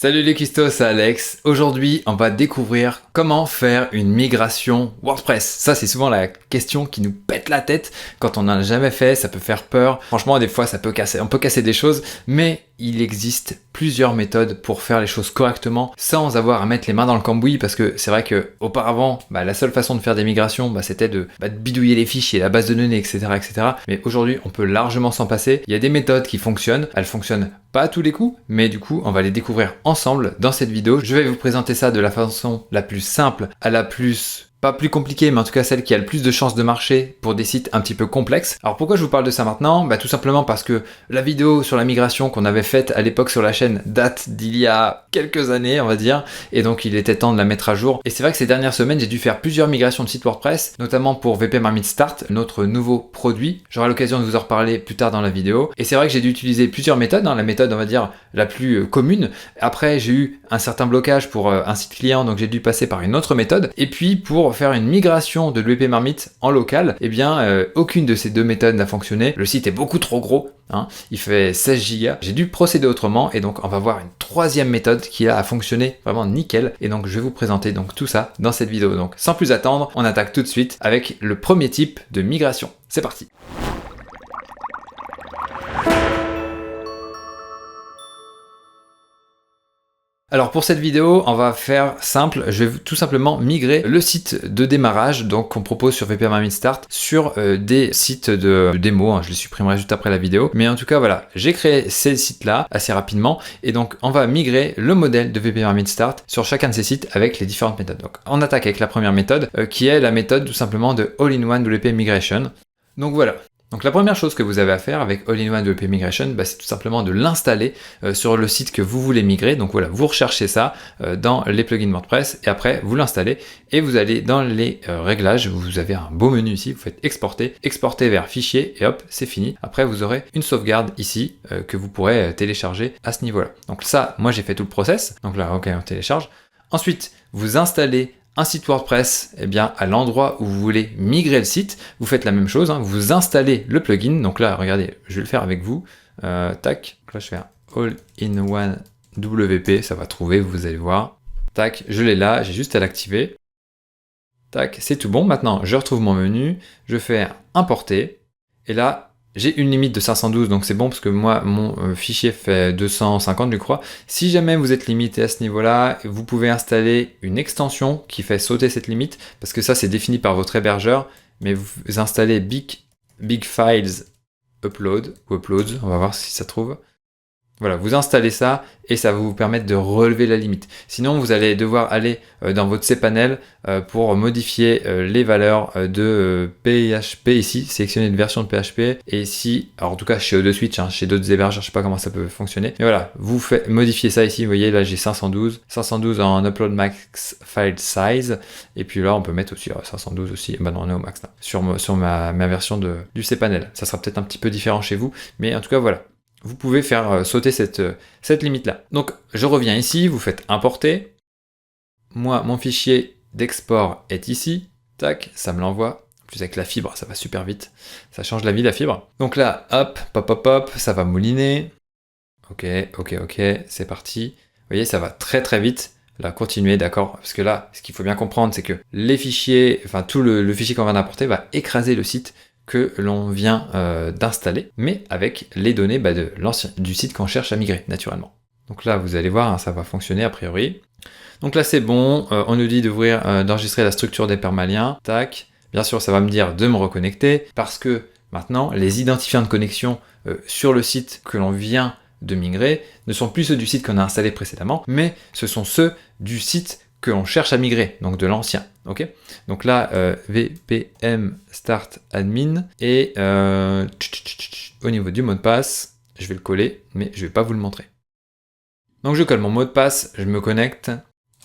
Salut les custos, c'est Alex. Aujourd'hui, on va découvrir comment faire une migration WordPress. Ça, c'est souvent la question qui nous pète la tête quand on n'en a jamais fait. Ça peut faire peur. Franchement, des fois, on peut casser des choses, mais il existe plusieurs méthodes pour faire les choses correctement sans avoir à mettre les mains dans le cambouis, parce que c'est vrai que auparavant, la seule façon de faire des migrations, c'était de bidouiller les fichiers, la base de données, etc., etc. Mais aujourd'hui, on peut largement s'en passer. Il y a des méthodes qui fonctionnent. Elles fonctionnent pas à tous les coups, mais du coup, on va les découvrir ensemble dans cette vidéo. Je vais vous présenter ça de la façon la plus simple à la plus... pas plus compliquée, mais en tout cas celle qui a le plus de chances de marcher pour des sites un petit peu complexes. Alors pourquoi je vous parle de ça maintenant? Tout simplement parce que la vidéo sur la migration qu'on avait faite à l'époque sur la chaîne date d'il y a quelques années, on va dire, et donc il était temps de la mettre à jour. Et c'est vrai que ces dernières semaines, j'ai dû faire plusieurs migrations de sites WordPress, notamment pour WP Marmite Start, notre nouveau produit. J'aurai l'occasion de vous en reparler plus tard dans la vidéo. Et c'est vrai que j'ai dû utiliser plusieurs méthodes, la méthode, on va dire, la plus commune. Après, j'ai eu un certain blocage pour un site client, donc j'ai dû passer par une autre méthode. Et puis, pour faire une migration de WP Marmite en local, aucune de ces deux méthodes n'a fonctionné. Le site est beaucoup trop gros, il fait 16 Go. J'ai dû procéder autrement et donc on va voir une troisième méthode qui a fonctionné vraiment nickel. Et donc je vais vous présenter donc tout ça dans cette vidéo. Donc sans plus attendre, on attaque tout de suite avec le premier type de migration. C'est parti. Alors pour cette vidéo, on va faire simple, je vais tout simplement migrer le site de démarrage donc qu'on propose sur WP Marmite Start sur des sites de démo, je les supprimerai juste après la vidéo, mais en tout cas voilà, j'ai créé ces sites-là assez rapidement et donc on va migrer le modèle de WP Marmite Start sur chacun de ces sites avec les différentes méthodes. Donc on attaque avec la première méthode qui est la méthode tout simplement de All-in-One WP Migration. Donc voilà. Donc la première chose que vous avez à faire avec All-in-One WP Migration, c'est tout simplement de l'installer sur le site que vous voulez migrer. Donc voilà, vous recherchez ça dans les plugins WordPress et après vous l'installez et vous allez dans les réglages, vous avez un beau menu ici, vous faites exporter, exporter vers fichier et hop, c'est fini. Après vous aurez une sauvegarde ici que vous pourrez télécharger à ce niveau-là. Donc ça, moi j'ai fait tout le process. Donc là, ok, on télécharge. Ensuite, vous installez un site WordPress, à l'endroit où vous voulez migrer le site, vous faites la même chose, vous installez le plugin. Donc là, regardez, je vais le faire avec vous. Tac, là je fais un All-in-One WP, ça va trouver, vous allez voir. Tac, je l'ai là, j'ai juste à l'activer. Tac, c'est tout bon. Maintenant, je retrouve mon menu, je fais importer, et là, j'ai une limite de 512, donc c'est bon parce que moi, mon fichier fait 250, je crois. Si jamais vous êtes limité à ce niveau-là, vous pouvez installer une extension qui fait sauter cette limite, parce que ça, c'est défini par votre hébergeur, mais vous installez Big Files Upload, ou Uploads, on va voir si ça trouve. Voilà, vous installez ça et ça va vous permettre de relever la limite. Sinon, vous allez devoir aller dans votre cPanel pour modifier les valeurs de PHP ici, sélectionner une version de PHP. Et ici, alors en tout cas chez O2Switch, chez d'autres hébergeurs, je sais pas comment ça peut fonctionner. Mais voilà, vous faites modifier ça ici. Vous voyez, là j'ai 512 en upload max file size. Et puis là, on peut mettre aussi 512 aussi. Non, on est au max là, sur ma version du cPanel. Ça sera peut-être un petit peu différent chez vous, mais en tout cas voilà. Vous pouvez faire sauter cette limite-là. Donc, je reviens ici, vous faites importer. Moi, mon fichier d'export est ici. Tac, ça me l'envoie. En plus, avec la fibre, ça va super vite. Ça change la vie, la fibre. Donc là, hop, pop, ça va mouliner. Ok, c'est parti. Vous voyez, ça va très très vite. Là, continuez, d'accord? Parce que là, ce qu'il faut bien comprendre, c'est que les fichiers, tout le fichier qu'on vient d'importer va écraser le site que l'on vient d'installer, mais avec les données du site qu'on cherche à migrer, naturellement. Donc là, vous allez voir, ça va fonctionner a priori. Donc là, c'est bon, on nous dit d'enregistrer la structure des permaliens, tac. Bien sûr, ça va me dire de me reconnecter, parce que maintenant, les identifiants de connexion sur le site que l'on vient de migrer ne sont plus ceux du site qu'on a installé précédemment, mais ce sont ceux du site que l'on cherche à migrer, donc de l'ancien. Ok. Donc là, VPM start admin et au niveau du mot de passe, je vais le coller, mais je vais pas vous le montrer. Donc je colle mon mot de passe, je me connecte.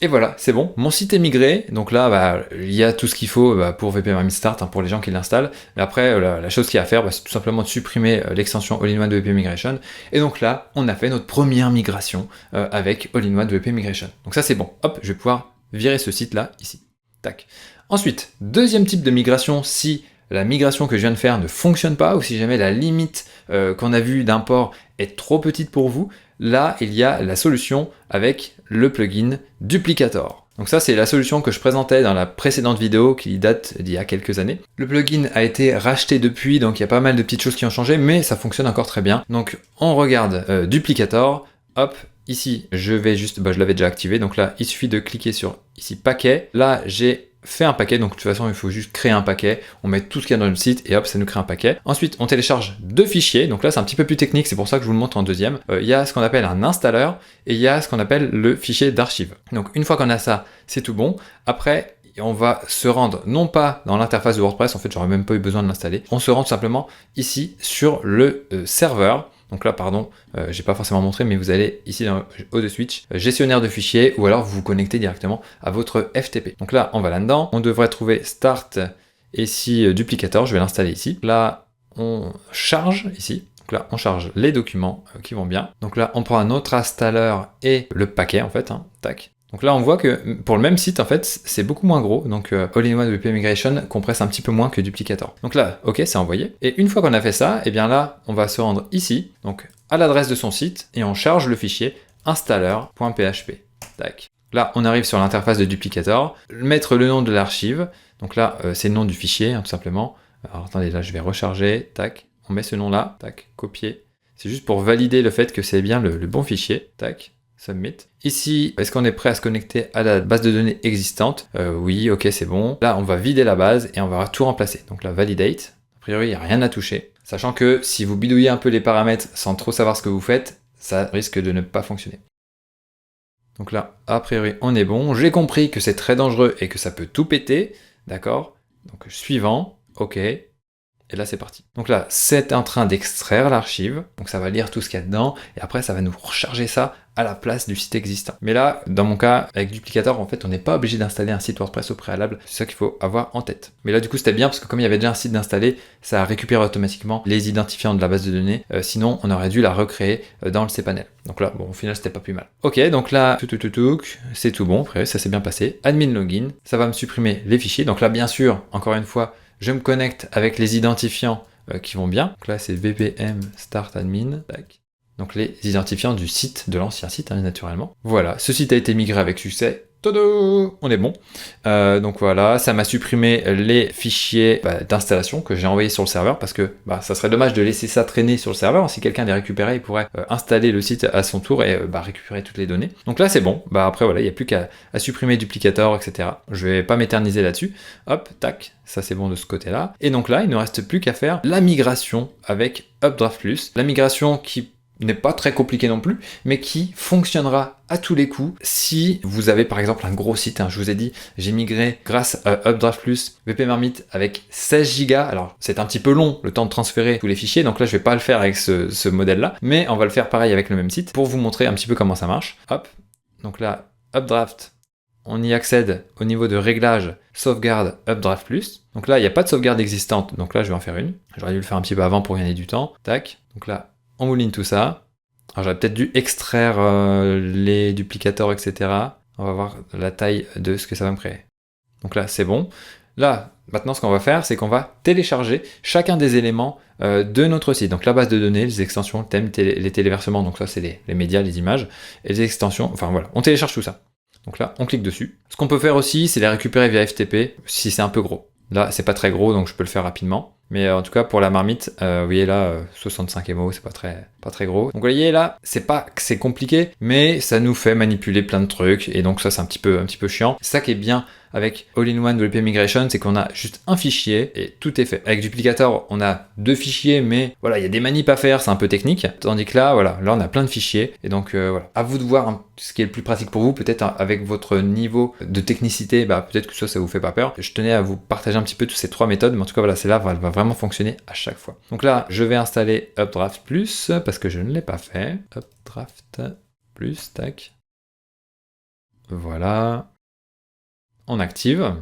Et voilà, c'est bon, mon site est migré, donc là, il y a tout ce qu'il faut pour VP Marmite Start, pour les gens qui l'installent. Mais après, la chose qu'il y a à faire, c'est tout simplement de supprimer l'extension All-in-One WP Migration. Et donc là, on a fait notre première migration avec All-in-One WP Migration. Donc ça, c'est bon. Hop, je vais pouvoir virer ce site-là, ici. Tac. Ensuite, deuxième type de migration, si la migration que je viens de faire ne fonctionne pas, ou si jamais la limite qu'on a vue d'import est trop petite pour vous, là il y a la solution avec le plugin Duplicator. Donc ça c'est la solution que je présentais dans la précédente vidéo qui date d'il y a quelques années. Le plugin a été racheté depuis, donc il y a pas mal de petites choses qui ont changé, mais ça fonctionne encore très bien. Donc on regarde Duplicator, hop, ici je vais juste, je l'avais déjà activé, donc là il suffit de cliquer sur ici paquet, là j'ai fait un paquet, donc de toute façon il faut juste créer un paquet, on met tout ce qu'il y a dans le site et hop ça nous crée un paquet. Ensuite on télécharge deux fichiers, donc là c'est un petit peu plus technique, c'est pour ça que je vous le montre en deuxième. Il y a ce qu'on appelle un installeur et il y a ce qu'on appelle le fichier d'archive. Donc une fois qu'on a ça, c'est tout bon. Après on va se rendre non pas dans l'interface de WordPress, en fait j'aurais même pas eu besoin de l'installer, on se rend tout simplement ici sur le serveur. Donc là, pardon, j'ai pas forcément montré, mais vous allez ici dans Auto Switch, gestionnaire de fichiers, ou alors vous vous connectez directement à votre FTP. Donc là, on va là-dedans, on devrait trouver Start, et ici Duplicator, je vais l'installer ici. Là, on charge ici. Donc là, on charge les documents qui vont bien. Donc là, on prend un autre installeur et le paquet en fait, tac. Donc là, on voit que pour le même site, en fait, c'est beaucoup moins gros. Donc All-in-One WP Migration compresse un petit peu moins que Duplicator. Donc là, ok, c'est envoyé. Et une fois qu'on a fait ça, et bien là, on va se rendre ici, donc à l'adresse de son site, et on charge le fichier installer.php. Tac. Là, on arrive sur l'interface de Duplicator, mettre le nom de l'archive. Donc là, c'est le nom du fichier, tout simplement. Alors attendez, là, je vais recharger. Tac. On met ce nom-là. Tac. Copier. C'est juste pour valider le fait que c'est bien le bon fichier. Tac. Submit. Ici, est-ce qu'on est prêt à se connecter à la base de données existante? Oui, ok, c'est bon. Là, on va vider la base et on va tout remplacer. Donc là, validate. A priori, il n'y a rien à toucher. Sachant que si vous bidouillez un peu les paramètres sans trop savoir ce que vous faites, ça risque de ne pas fonctionner. Donc là, a priori, on est bon. J'ai compris que c'est très dangereux et que ça peut tout péter. D'accord? Donc suivant, ok. Et là, c'est parti. Donc là, c'est en train d'extraire l'archive. Donc ça va lire tout ce qu'il y a dedans. Et après, ça va nous recharger ça à la place du site existant. Mais là, dans mon cas, avec Duplicator, en fait, on n'est pas obligé d'installer un site WordPress au préalable. C'est ça qu'il faut avoir en tête. Mais là, du coup, c'était bien parce que comme il y avait déjà un site d'installer, ça a récupéré automatiquement les identifiants de la base de données. Sinon, on aurait dû la recréer dans le cPanel. Donc là, bon, au final, c'était pas plus mal. Ok, donc là, c'est tout bon. Après, ça s'est bien passé. Admin login, ça va me supprimer les fichiers. Donc là, bien sûr, encore une fois, je me connecte avec les identifiants qui vont bien. Donc là, c'est vpm start admin. Tac. Donc les identifiants du site, de l'ancien site, naturellement. Voilà, ce site a été migré avec succès. Todo, on est bon. Donc voilà, ça m'a supprimé les fichiers d'installation que j'ai envoyés sur le serveur parce que ça serait dommage de laisser ça traîner sur le serveur. Si quelqu'un les récupérait, il pourrait installer le site à son tour et récupérer toutes les données. Donc là, c'est bon. Après, voilà, il n'y a plus qu'à supprimer Duplicator, etc. Je vais pas m'éterniser là-dessus. Hop, tac, ça c'est bon de ce côté-là. Et donc là, il ne reste plus qu'à faire la migration avec Updraft Plus. La migration qui n'est pas très compliqué non plus, mais qui fonctionnera à tous les coups si vous avez par exemple un gros site. Je vous ai dit, j'ai migré grâce à Updraft Plus WP Marmite avec 16 Go. Alors c'est un petit peu long le temps de transférer tous les fichiers, donc là je vais pas le faire avec ce modèle-là, mais on va le faire pareil avec le même site pour vous montrer un petit peu comment ça marche. Hop, donc là, Updraft, on y accède au niveau de réglage, sauvegarde Updraft Plus. Donc là, il n'y a pas de sauvegarde existante, donc là je vais en faire une. J'aurais dû le faire un petit peu avant pour gagner du temps. Tac, donc là, on mouline tout ça. Alors j'aurais peut-être dû extraire les duplicators, etc. On va voir la taille de ce que ça va me créer. Donc là, c'est bon. Là, maintenant, ce qu'on va faire, c'est qu'on va télécharger chacun des éléments de notre site. Donc la base de données, les extensions, le thème, les téléversements, donc ça c'est les médias, les images, et les extensions, enfin voilà, on télécharge tout ça. Donc là, on clique dessus. Ce qu'on peut faire aussi, c'est les récupérer via FTP, si c'est un peu gros. Là, c'est pas très gros, donc je peux le faire rapidement. Mais en tout cas, pour la marmite, vous voyez là, 65 MO, c'est pas très gros. Donc vous voyez là, c'est pas que c'est compliqué, mais ça nous fait manipuler plein de trucs, et donc ça c'est un petit peu chiant. C'est ça qui est bien avec All-in-One WP Migration, c'est qu'on a juste un fichier et tout est fait. Avec Duplicator, on a deux fichiers, mais voilà, il y a des manips à faire, c'est un peu technique. Tandis que là, voilà, là on a plein de fichiers, et donc voilà, à vous de voir ce qui est le plus pratique pour vous. Peut-être avec votre niveau de technicité, peut-être que ça vous fait pas peur. Je tenais à vous partager un petit peu toutes ces trois méthodes, mais en tout cas voilà, celle-là va vraiment fonctionner à chaque fois. Donc là, je vais installer Updraft Plus parce que je ne l'ai pas fait. Updraft Plus, tac. Voilà. On active.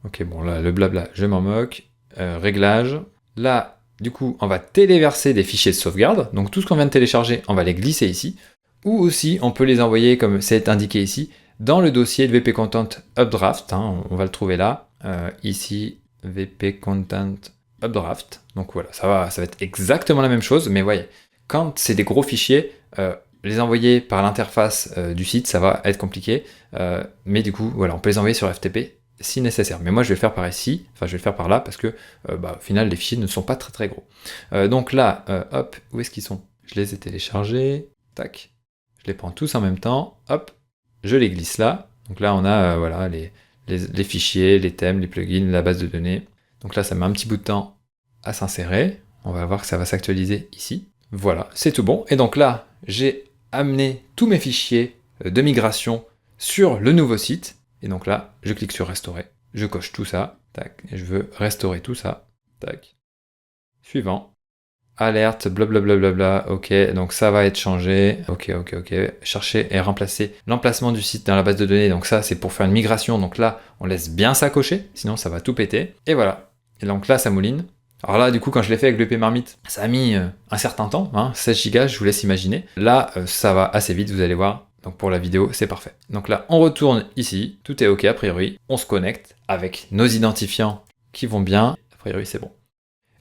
Ok, bon là, le blabla, je m'en moque. Réglage. Là, du coup, on va téléverser des fichiers de sauvegarde. Donc tout ce qu'on vient de télécharger, on va les glisser ici. Ou aussi, on peut les envoyer, comme c'est indiqué ici, dans le dossier de WP Content Updraft. On va le trouver là. Ici, VP Content Updraft. Donc voilà, ça va être exactement la même chose, mais voyez, quand c'est des gros fichiers, les envoyer par l'interface du site, ça va être compliqué, mais du coup, voilà, on peut les envoyer sur FTP si nécessaire. Mais moi, je vais le faire par ici, enfin, je vais le faire par là, parce que, au final, les fichiers ne sont pas très gros. Donc là, hop, où est-ce qu'ils sont? Je les ai téléchargés, tac, je les prends tous en même temps, hop, je les glisse là. Donc là, on a, voilà, les fichiers, les thèmes, les plugins, la base de données. Donc là, ça met un petit bout de temps à s'insérer. On va voir que ça va s'actualiser ici. Voilà, c'est tout bon. Et donc là, j'ai amené tous mes fichiers de migration sur le nouveau site. Et donc là, je clique sur restaurer. Je coche tout ça. Tac. Et je veux restaurer tout ça. Tac. Suivant. Alerte, blablabla. Ok, donc ça va être changé. Ok. Chercher et remplacer l'emplacement du site dans la base de données. Donc ça, c'est pour faire une migration. Donc là, on laisse bien ça cocher. Sinon, ça va tout péter. Et voilà. Et donc là, ça mouline. Alors là, du coup, quand je l'ai fait avec le Marmite, ça a mis un certain temps, 16 Go, je vous laisse imaginer. Là, ça va assez vite, vous allez voir. Donc pour la vidéo, c'est parfait. Donc là, on retourne ici, tout est OK a priori. On se connecte avec nos identifiants qui vont bien. A priori, c'est bon.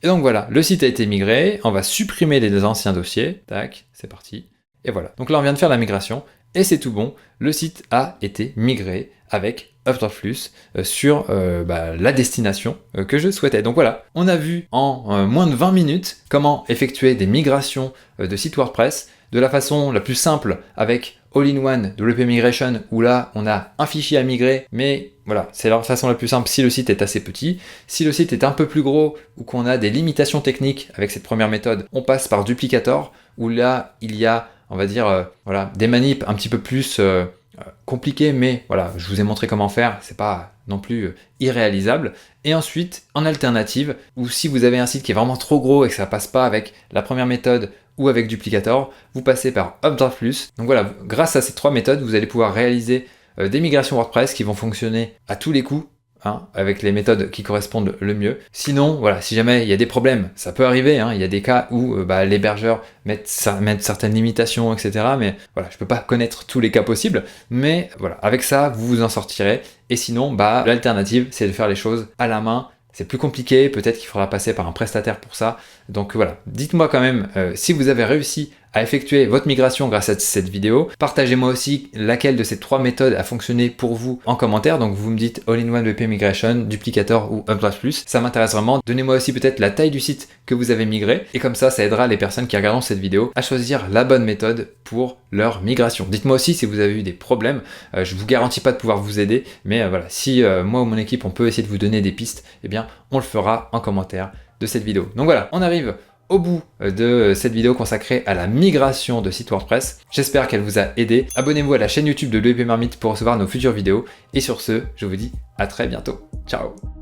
Et donc voilà, le site a été migré. On va supprimer les anciens dossiers. Tac, c'est parti. Et voilà. Donc là, on vient de faire la migration et c'est tout bon. Le site a été migré avec Updraft sur la destination que je souhaitais. Donc voilà, on a vu en moins de 20 minutes comment effectuer des migrations de sites WordPress de la façon la plus simple avec All-in-One WP Migration où là on a un fichier à migrer, mais voilà, c'est la façon la plus simple si le site est assez petit. Si le site est un peu plus gros ou qu'on a des limitations techniques avec cette première méthode, on passe par Duplicator où là il y a, on va dire, des manips un petit peu plus compliqué, mais voilà, je vous ai montré comment faire, c'est pas non plus irréalisable. Et ensuite, en alternative, ou si vous avez un site qui est vraiment trop gros et que ça passe pas avec la première méthode ou avec Duplicator, vous passez par Updraft+. Donc voilà, grâce à ces trois méthodes, vous allez pouvoir réaliser des migrations WordPress qui vont fonctionner à tous les coups, avec les méthodes qui correspondent le mieux. Sinon, voilà, si jamais il y a des problèmes, ça peut arriver, il y a des cas où l'hébergeur met certaines limitations, etc. Mais voilà, je peux pas connaître tous les cas possibles, mais voilà, avec ça, vous vous en sortirez. Et sinon, l'alternative, c'est de faire les choses à la main. C'est plus compliqué, peut-être qu'il faudra passer par un prestataire pour ça. Donc voilà, dites-moi quand même si vous avez réussi à effectuer votre migration grâce à cette vidéo. Partagez-moi aussi laquelle de ces trois méthodes a fonctionné pour vous en commentaire. Donc vous me dites All-in-One WP Migration, Duplicator ou Updraft+. Ça m'intéresse vraiment. Donnez-moi aussi peut-être la taille du site que vous avez migré. Et comme ça aidera les personnes qui regarderont cette vidéo à choisir la bonne méthode pour leur migration. Dites-moi aussi si vous avez eu des problèmes. Je vous garantis pas de pouvoir vous aider. Mais voilà, si moi ou mon équipe, on peut essayer de vous donner des pistes, eh bien, on le fera en commentaire de cette vidéo. Donc voilà, on arrive au bout de cette vidéo consacrée à la migration de site WordPress. J'espère qu'elle vous a aidé. Abonnez-vous à la chaîne YouTube de l'EP Marmite pour recevoir nos futures vidéos. Et sur ce, je vous dis à très bientôt. Ciao!